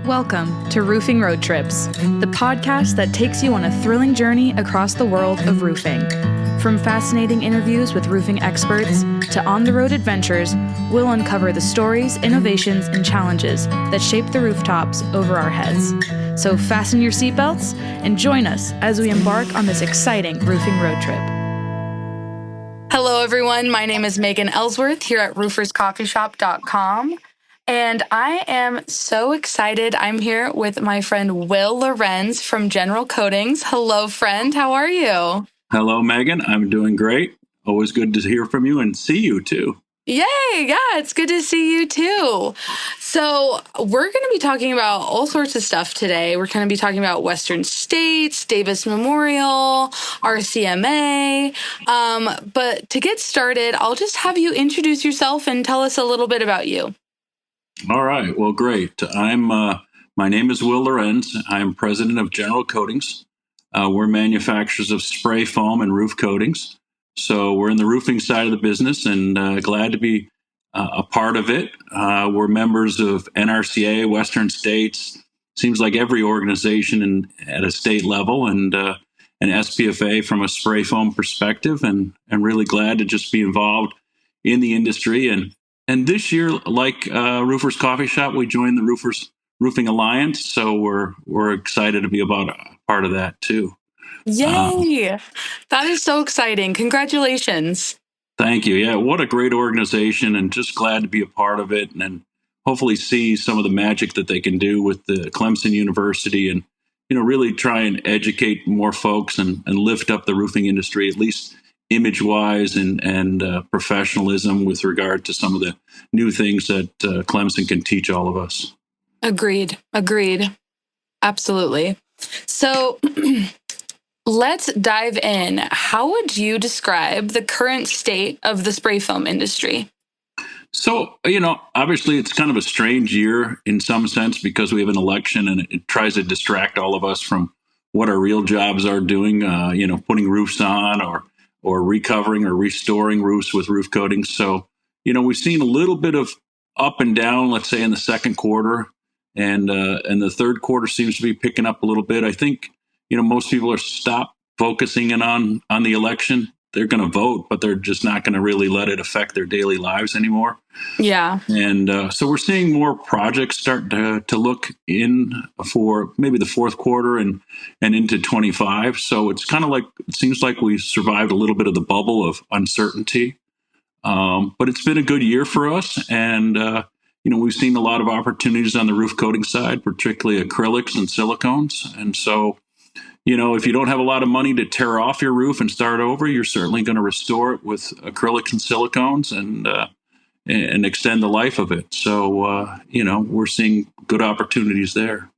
Welcome to Roofing Road Trips, the podcast that takes you on a thrilling journey across the world of roofing. From fascinating interviews with roofing experts to on-the-road adventures, we'll uncover the stories, innovations, and challenges that shape the rooftops over our heads. So fasten your seatbelts and join us as we embark on this exciting roofing road trip. Hello, everyone. My name is Megan Ellsworth here at rooferscoffeeshop.com. And I am so excited. I'm here with my friend Will Lorenz from General Coatings. Hello, friend. How are you? Hello, Megan. I'm doing great. Always good to hear from you and see you too. Yay. Yeah, it's good to see you too. So we're going to be talking about all sorts of stuff today. We're going to be talking about Western States, Davis Memorial, RCMA. But to get started, I'll just have you introduce yourself and tell us a little bit about you. All right. Well, great. My name is Will Lorenz. I'm president of General Coatings. We're manufacturers of spray foam and roof coatings. So we're in the roofing side of the business and glad to be a part of it. We're members of NRCA, Western States. Seems like every organization at a state level, and an SPFA from a spray foam perspective. And I'm really glad to just be involved in the industry. And this year, like Roofers Coffee Shop, we joined the Roofers Roofing Alliance. So we're excited to be a part of that too. Yay! That is so exciting. Congratulations. Thank you. Yeah, what a great organization, and just glad to be a part of it, and hopefully see some of the magic that they can do with the Clemson University, and really try and educate more folks and lift up the roofing industry, at least image-wise and professionalism with regard to some of the new things that Clemson can teach all of us. Agreed. Absolutely. So let's dive in. How would you describe the current state of the spray foam industry? So, obviously it's kind of a strange year in some sense because we have an election and it tries to distract all of us from what our real jobs are doing, putting roofs on or recovering or restoring roofs with roof coatings. So, we've seen a little bit of up and down, let's say in the second quarter, and the third quarter seems to be picking up a little bit. I think, most people are stopped focusing in on the election. They're going to vote, but they're just not going to really let it affect their daily lives anymore. Yeah. And so we're seeing more projects start to look in for maybe the fourth quarter and into 25. So it's kind of like, it seems like we survived a little bit of the bubble of uncertainty. But it's been a good year for us. And, we've seen a lot of opportunities on the roof coating side, particularly acrylics and silicones. And so, if you don't have a lot of money to tear off your roof and start over, you're certainly going to restore it with acrylics and silicones and extend the life of it. So, we're seeing good opportunities there.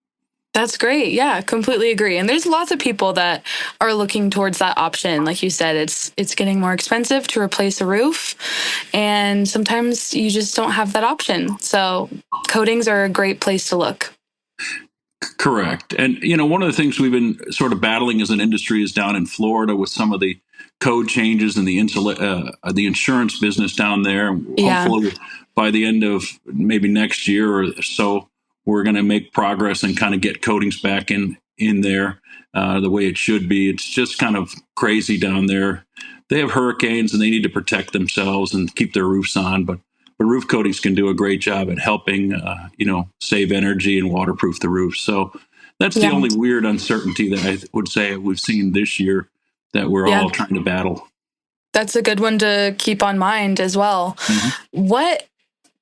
That's great. Yeah, completely agree. And there's lots of people that are looking towards that option. Like you said, it's getting more expensive to replace a roof, and sometimes you just don't have that option. So coatings are a great place to look. Correct. And, one of the things we've been sort of battling as an industry is down in Florida with some of the code changes and the insurance business down there. Yeah. Hopefully by the end of maybe next year or so, we're going to make progress and kind of get coatings back in there the way it should be. It's just kind of crazy down there. They have hurricanes and they need to protect themselves and keep their roofs on, but roof coatings can do a great job at helping, save energy and waterproof the roof. So that's the only weird uncertainty that I would say we've seen this year that we're all trying to battle. That's a good one to keep on mind as well. Mm-hmm. What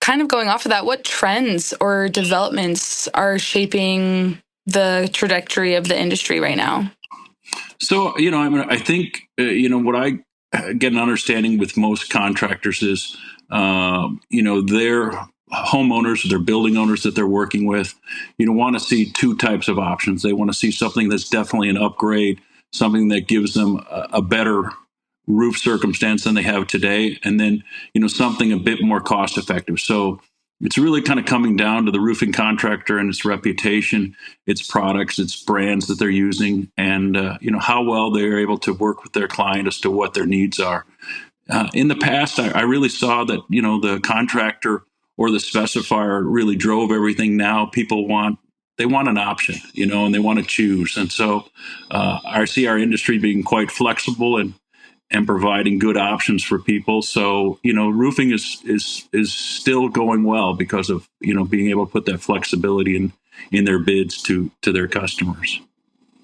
kind of going off of that, what trends or developments are shaping the trajectory of the industry right now? So, I think, what I get an understanding with most contractors is, their homeowners, their building owners that they're working with, want to see two types of options. They want to see something that's definitely an upgrade, something that gives them a better roof circumstance than they have today, and then, something a bit more cost effective. So it's really kind of coming down to the roofing contractor and its reputation, its products, its brands that they're using, and, how well they're able to work with their client as to what their needs are. In the past, I really saw that, the contractor or the specifier really drove everything. Now people want they want an option, and they want to choose. And so I see our industry being quite flexible and providing good options for people. So roofing is still going well because of being able to put that flexibility in their bids to their customers.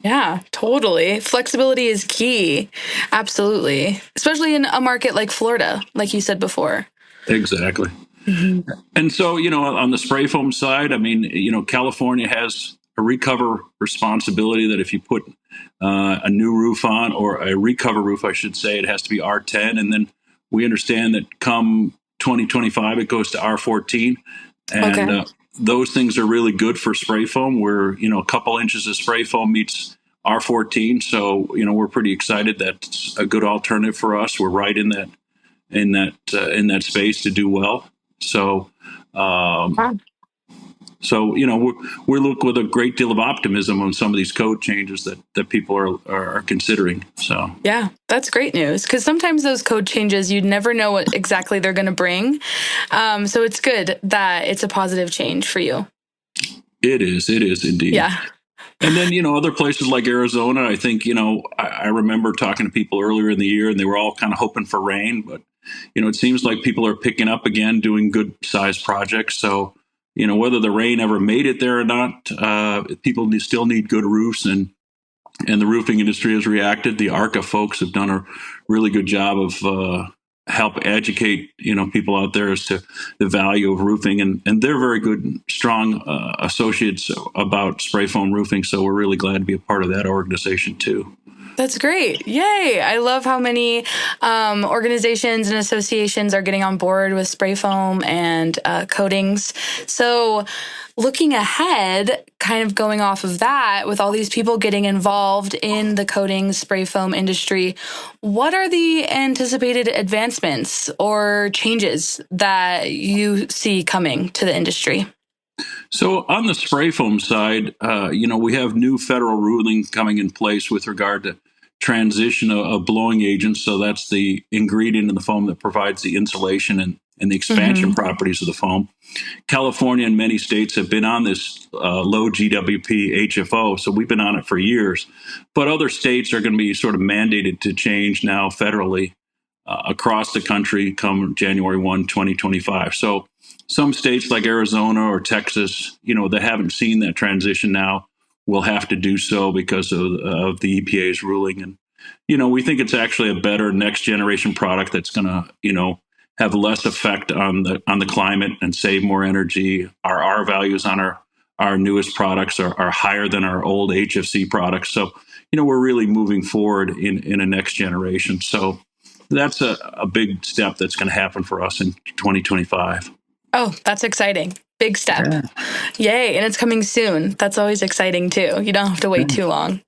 Yeah, totally. Flexibility is key. Absolutely. Especially in a market like Florida, like you said before. Exactly. Mm-hmm. And so, on the spray foam side, I mean, California has a recover responsibility that if you put a new roof on, or a recover roof, I should say, it has to be R10. And then we understand that come 2025, it goes to R14. And Okay. those things are really good for spray foam, where, a couple inches of spray foam meets R14. So, we're pretty excited. That's a good alternative for us. We're right in that space to do well. So, Wow. we look with a great deal of optimism on some of these code changes that people are considering. So Yeah, that's great news, because sometimes those code changes, you never know what exactly they're going to bring. So it's good that it's a positive change for you. it is indeed. Yeah. And then, other places like Arizona, I think, I remember talking to people earlier in the year, and they were all kind of hoping for rain, but, it seems like people are picking up again, doing good sized projects. So, whether the rain ever made it there or not, people still need good roofs, and the roofing industry has reacted. The ARCA folks have done a really good job of help educate people out there as to the value of roofing, and they're very good, strong associates about spray foam roofing. So we're really glad to be a part of that organization too. That's great. Yay. I love how many organizations and associations are getting on board with spray foam and coatings. So, looking ahead, kind of going off of that, with all these people getting involved in the coatings spray foam industry, what are the anticipated advancements or changes that you see coming to the industry? So on the spray foam side, we have new federal ruling coming in place with regard to transition of blowing agents. So that's the ingredient in the foam that provides the insulation and the expansion properties of the foam. California and many states have been on this low GWP HFO, so we've been on it for years. But other states are going to be sort of mandated to change now federally across the country come January 1, 2025. So some states like Arizona or Texas, that haven't seen that transition now will have to do so because of the EPA's ruling. And, we think it's actually a better next generation product that's going to, have less effect on the climate and save more energy. Our R values on our newest products are higher than our old HFC products. So, we're really moving forward in a next generation. So that's a big step that's going to happen for us in 2025. Oh, that's exciting. Big step. Yeah. Yay. And it's coming soon. That's always exciting too. You don't have to wait too long.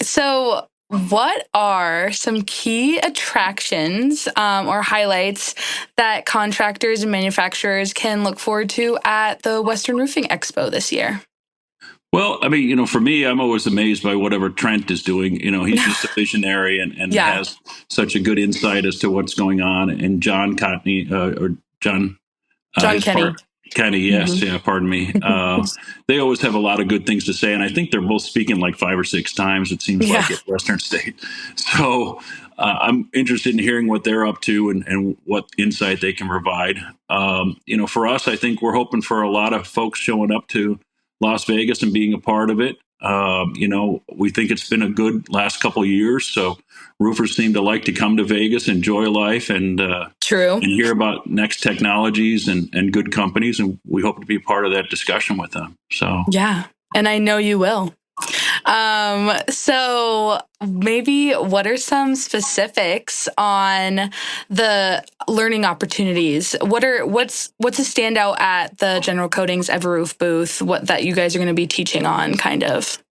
So what are some key attractions or highlights that contractors and manufacturers can look forward to at the Western Roofing Expo this year? Well, I mean, for me, I'm always amazed by whatever Trent is doing. He's just a visionary and has such a good insight as to what's going on. And John Cotney, or John Kenny. Kenny, yes, yeah, pardon me. They always have a lot of good things to say, and I think they're both speaking like 5 or 6 times, it seems like, at Western State. So I'm interested in hearing what they're up to and what insight they can provide. For us, I think we're hoping for a lot of folks showing up to Las Vegas and being a part of it. We think it's been a good last couple of years, so roofers seem to like to come to Vegas, enjoy life, and true, and hear about next technologies and good companies, and we hope to be part of that discussion with them. So yeah, and I know you will. So maybe what are some specifics on the learning opportunities? What's a standout at the General Coatings Everroof booth? What that you guys are going to be teaching on, kind of?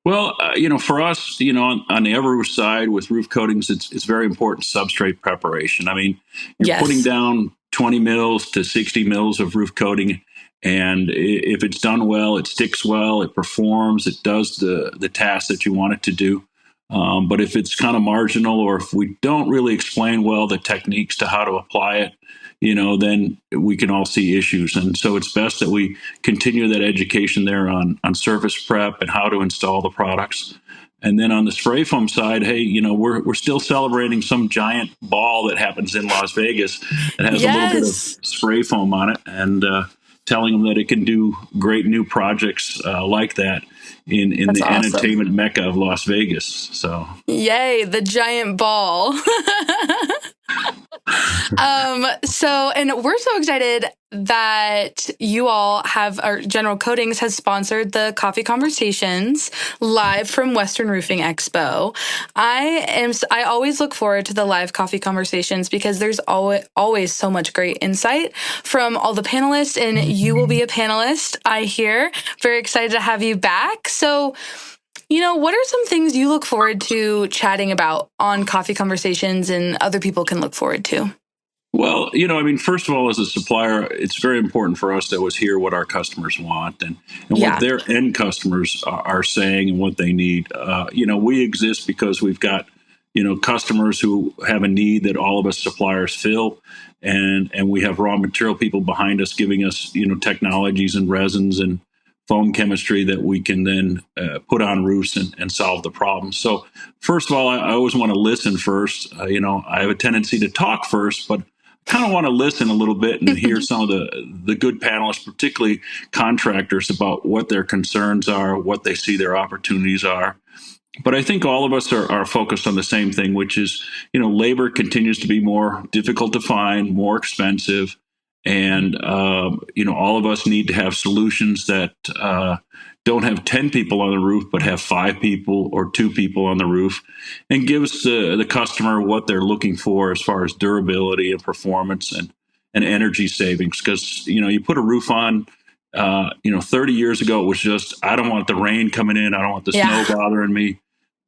Well, for us, on the Everroof side with roof coatings, it's very important substrate preparation. I mean, you're putting down 20 mils to 60 mils of roof coating, and if it's done well, it sticks well, it performs, it does the task that you want it to do. But if it's kind of marginal, or if we don't really explain well the techniques to how to apply it, then we can all see issues. And so it's best that we continue that education there on surface prep and how to install the products. And then on the spray foam side, hey, we're still celebrating some giant ball that happens in Las Vegas that has a little bit of Yes. spray foam on it, and telling them that it can do great new projects like that in That's the awesome. entertainment mecca of Las Vegas. So Yay, the giant ball. And we're so excited that you all have, our General Coatings has sponsored the Coffee Conversations live from Western Roofing Expo. I always look forward to the live coffee conversations because there's always so much great insight from all the panelists, and you will be a panelist, I hear. Very excited to have you back. So, what are some things you look forward to chatting about on Coffee Conversations and other people can look forward to? Well, first of all, as a supplier, it's very important for us to always hear what our customers want and what their end customers are saying and what they need. We exist because we've got, customers who have a need that all of us suppliers fill. And we have raw material people behind us giving us, technologies and resins and foam chemistry that we can then put on roofs and solve the problem. So first of all, I always want to listen first. I have a tendency to talk first, but kind of want to listen a little bit and hear some of the good panelists, particularly contractors, about what their concerns are, what they see their opportunities are. But I think all of us are focused on the same thing, which is, labor continues to be more difficult to find, more expensive. And, all of us need to have solutions that don't have 10 people on the roof, but have 5 people or 2 people on the roof, and gives the customer what they're looking for as far as durability and performance and energy savings. Because, you put a roof on, 30 years ago, it was just, I don't want the rain coming in. I don't want the snow bothering me.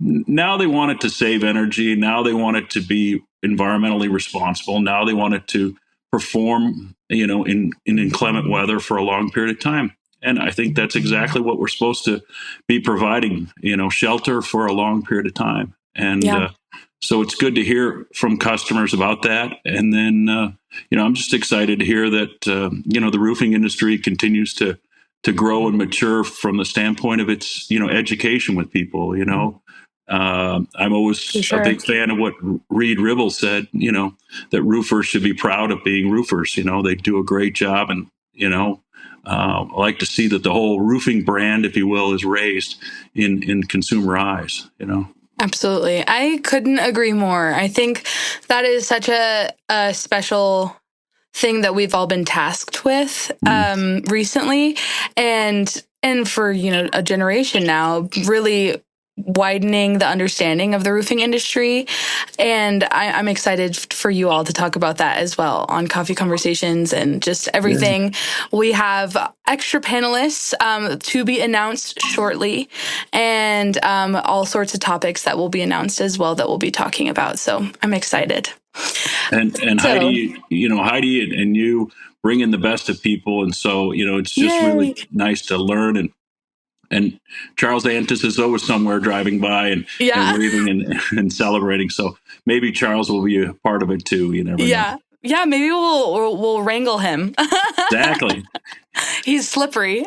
Now they want it to save energy. Now they want it to be environmentally responsible. Now they want it to perform, in inclement weather for a long period of time. And I think that's exactly what we're supposed to be providing, shelter for a long period of time. And so it's good to hear from customers about that. And then, I'm just excited to hear that, the roofing industry continues to grow and mature from the standpoint of its, education with people, I'm always a big fan of what Reed Ribble said, that roofers should be proud of being roofers. They do a great job. And, I like to see that the whole roofing brand, if you will, is raised in consumer eyes, Absolutely. I couldn't agree more. I think that is such a special thing that we've all been tasked with recently. And for, a generation now, really widening the understanding of the roofing industry. And I'm excited for you all to talk about that as well on Coffee Conversations and just everything. Yeah. We have extra panelists to be announced shortly, and all sorts of topics that will be announced as well that we'll be talking about. So I'm excited. And Heidi, Heidi and you bring in the best of people. And so, it's just really nice to learn. And Charles Antis is always somewhere driving by and waving and celebrating. So maybe Charles will be a part of it too. You never know. Yeah, maybe we'll wrangle him. Exactly. He's slippery.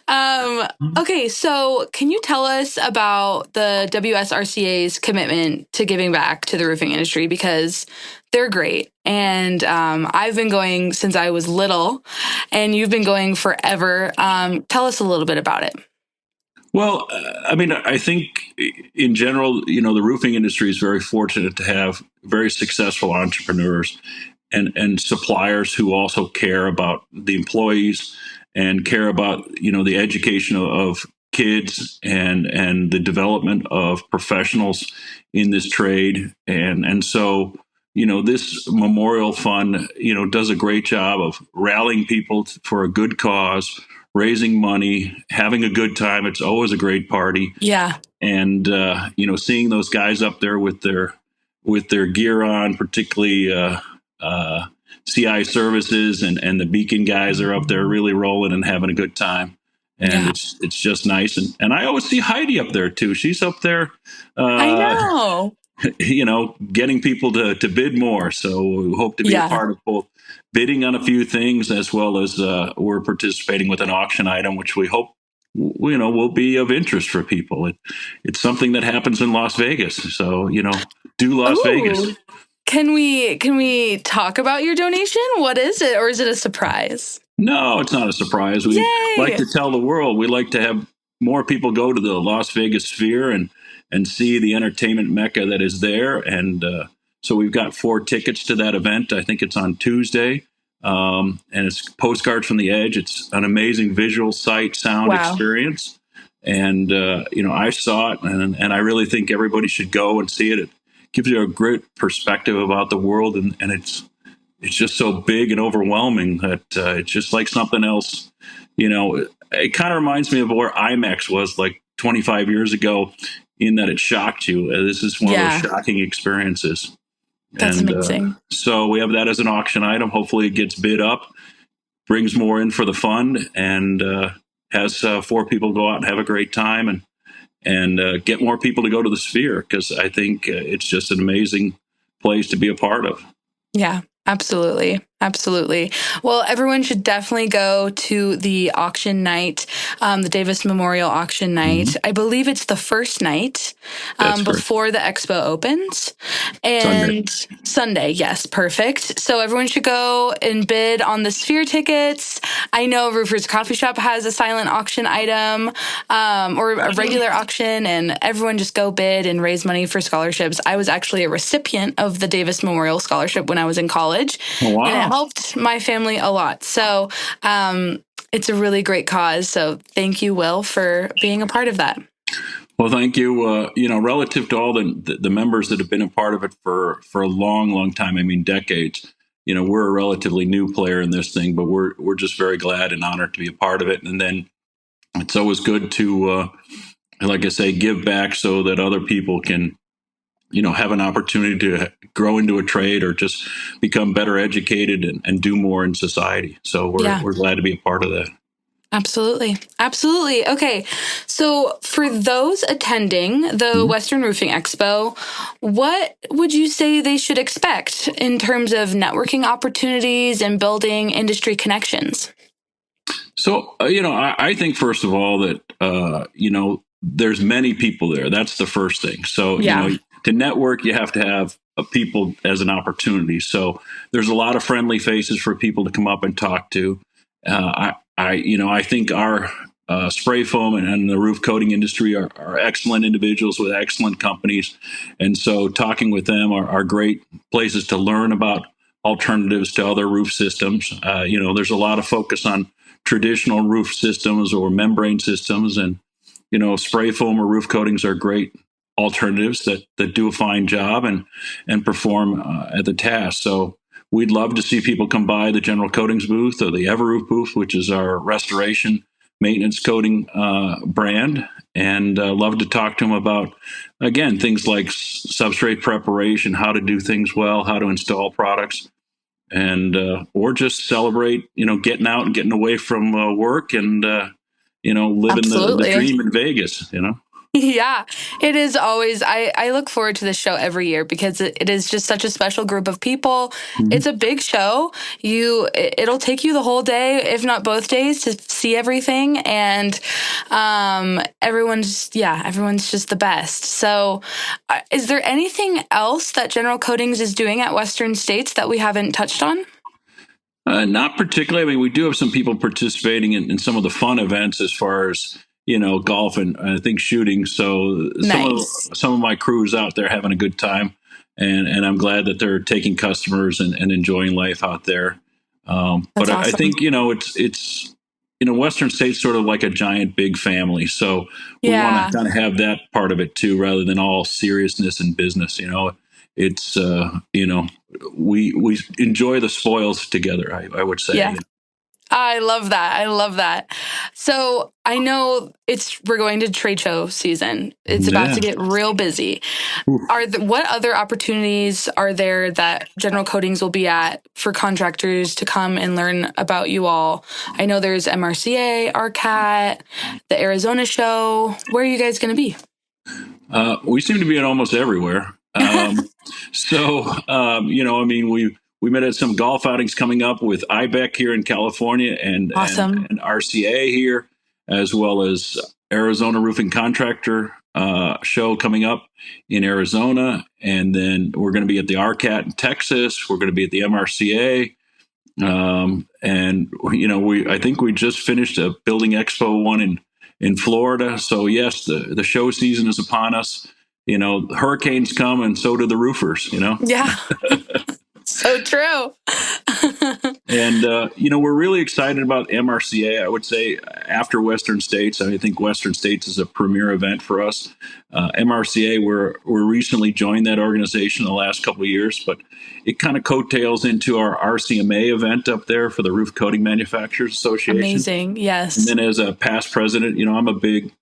Okay, so can you tell us about the WSRCA's commitment to giving back to the roofing industry? Because they're great. And I've been going since I was little, and you've been going forever. Tell us a little bit about it. Well, I think in general, the roofing industry is very fortunate to have very successful entrepreneurs and suppliers who also care about the employees and care about, the education of kids and the development of professionals in this trade. And so, this memorial fund, does a great job of rallying people for a good cause, raising money, having a good time. It's always a great party. Yeah. And, seeing those guys up there with their gear on, particularly CI Services and the Beacon guys are up there really rolling and having a good time. And it's just nice. And I always see Heidi up there too. She's up there. I know. getting people to bid more. So we hope to be a Yeah. part of both bidding on a few things as well as we're participating with an auction item, which we hope will be of interest for people. It's something that happens in Las Vegas. So do Las Vegas. Ooh. Can we talk about your donation? What is it, or is it a surprise? No, it's not a surprise. We like Yay! to tell the world. We like to have more people go to the Las Vegas Sphere and see the entertainment mecca that is there. And so we've got 4 tickets to that event. I think it's on Tuesday, and it's Postcards from the Edge. It's an amazing visual, sight, sound Wow. experience. And I saw it, and I really think everybody should go and see it. It gives you a great perspective about the world, and it's just so big and overwhelming that it's just like something else. It kind of reminds me of where IMAX was like 25 years ago, in that it shocked you. This is one of those shocking experiences. That's amazing. So we have that as an auction item. Hopefully it gets bid up, brings more in for the fund, and has 4 people go out and have a great time and get more people to go to the Sphere, because I think it's just an amazing place to be a part of. Yeah, absolutely. Absolutely. Well, everyone should definitely go to the auction night, the Davis Memorial Auction Night. Mm-hmm. I believe it's the first night before the Expo opens. And Sunday, yes, perfect. So everyone should go and bid on the Sphere tickets. I know Roofer's Coffee Shop has a silent auction item or a regular auction, and everyone just go bid and raise money for scholarships. I was actually a recipient of the Davis Memorial Scholarship when I was in college. Oh, wow. And it helped my family a lot. So it's a really great cause. So thank you, Will, for being a part of that. Well, thank you. Relative to all the members that have been a part of it for a long, long time, I mean, decades, we're a relatively new player in this thing, but we're just very glad and honored to be a part of it. And then it's always good to, like I say, give back so that other people can, have an opportunity to grow into a trade or just become better educated and do more in society. So we're glad to be a part of that. Absolutely. Absolutely. Okay. So for those attending the Western Roofing Expo, what would you say they should expect in terms of networking opportunities and building industry connections? So, I think, first of all, that, there's many people there. That's the first thing. So, to network, you have to have people as an opportunity. So there's a lot of friendly faces for people to come up and talk to. I think our spray foam and the roof coating industry are excellent individuals with excellent companies. And so talking with them are great places to learn about alternatives to other roof systems. There's a lot of focus on traditional roof systems or membrane systems, and spray foam or roof coatings are great alternatives that do a fine job and perform at the task. So we'd love to see people come by the General Coatings booth or the Everroof booth, which is our restoration maintenance coating brand, and love to talk to them about, again, things like substrate preparation, how to do things well, how to install products, and or just celebrate, getting out and getting away from work and living the dream in Vegas. Yeah, it is always. I look forward to this show every year because it is just such a special group of people. Mm-hmm. It's a big show. It'll take you the whole day, if not both days, to see everything. And everyone's just the best. So is there anything else that General Coatings is doing at Western States that we haven't touched on? Not particularly. I mean, we do have some people participating in some of the fun events as far as, golf and I think shooting. So nice. some of my crews out there having a good time, and I'm glad that they're taking customers and enjoying life out there. But awesome. I think, it's Western States sort of like a giant big family. So we want to kind of have that part of it too, rather than all seriousness and business. It's we enjoy the spoils together, I would say. Yeah. I love that. So I know we're going to trade show season. It's about to get real busy. What other opportunities are there that General Coatings will be at for contractors to come and learn about you all? I know there's MRCA, RCAT, the Arizona show. Where are you guys going to be? We seem to be at almost everywhere. We met at some golf outings coming up with IBEC here in California Awesome. and RCA here, as well as Arizona Roofing Contractor show coming up in Arizona. And then we're going to be at the RCAT in Texas. We're going to be at the MRCA. I think we just finished a Building Expo one in Florida. So yes, the show season is upon us. Hurricanes come and so do the roofers, Yeah. So true. And, we're really excited about MRCA. I would say after Western States, I think Western States is a premier event for us. MRCA, we're recently joined that organization in the last couple of years, but it kind of coattails into our RCMA event up there for the Roof Coating Manufacturers Association. Amazing. Yes. And then as a past president, I'm a big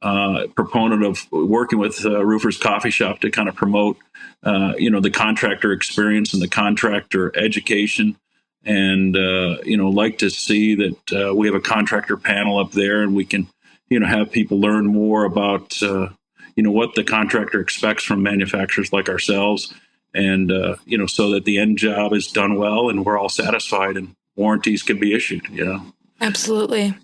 proponent of working with Roofers Coffee Shop to kind of promote, the contractor experience and the contractor education. And, like to see that we have a contractor panel up there and we can, have people learn more about, what the contractor expects from manufacturers like ourselves. And, so that the end job is done well and we're all satisfied and warranties can be issued, Absolutely.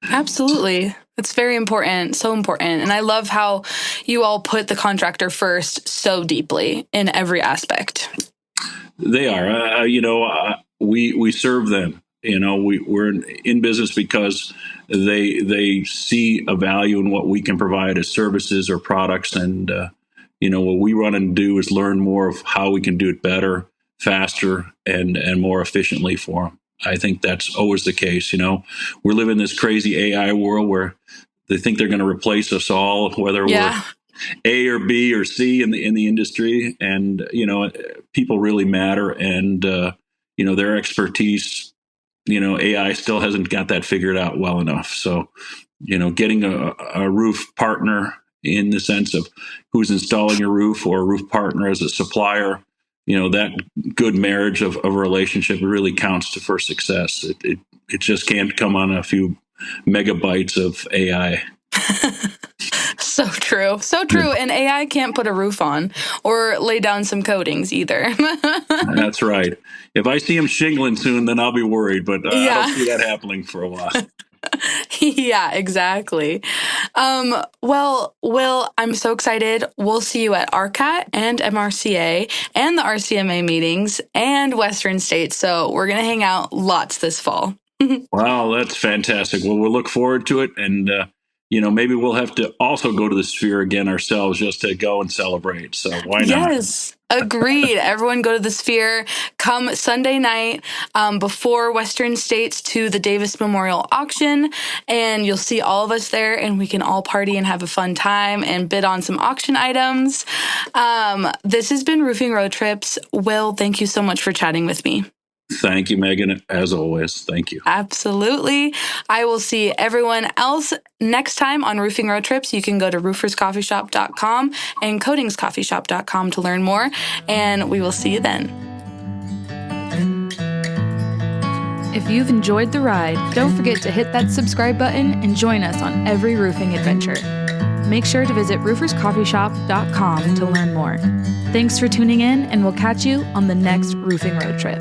Absolutely. It's very important, so important. And I love how you all put the contractor first so deeply in every aspect. They are. We serve them. We're in business because they see a value in what we can provide as services or products. And, what we run and do is learn more of how we can do it better, faster, and more efficiently for them. I think that's always the case. We're living in this crazy AI world where they think they're going to replace us all, whether we're A or B or C in the industry. And, people really matter. And, their expertise, AI still hasn't got that figured out well enough. So, getting a roof partner in the sense of who's installing your roof or a roof partner as a supplier, that good marriage of a relationship really counts for success. It just can't come on a few megabytes of AI. So true. So true. And AI can't put a roof on or lay down some coatings either. That's right. If I see him shingling soon, then I'll be worried. But I don't see that happening for a while. Yeah, exactly. Well, Will, I'm so excited. We'll see you at RCAT and MRCA and the RCMA meetings and Western States. So we're going to hang out lots this fall. Wow, that's fantastic. Well, we'll look forward to it. And, maybe we'll have to also go to the Sphere again ourselves just to go and celebrate. So why not? Yes, agreed. Everyone go to the Sphere. Come Sunday night before Western States to the Davis Memorial Auction, and you'll see all of us there, and we can all party and have a fun time and bid on some auction items. This has been Roofing Road Trips. Will, thank you so much for chatting with me. Thank you, Megan. As always, thank you. Absolutely. I will see everyone else next time on Roofing Road Trips. You can go to rooferscoffeeshop.com and coatingscoffeeshop.com to learn more, and we will see you then. If you've enjoyed the ride, don't forget to hit that subscribe button and join us on every roofing adventure. Make sure to visit rooferscoffeeshop.com to learn more. Thanks for tuning in, and we'll catch you on the next Roofing Road Trip.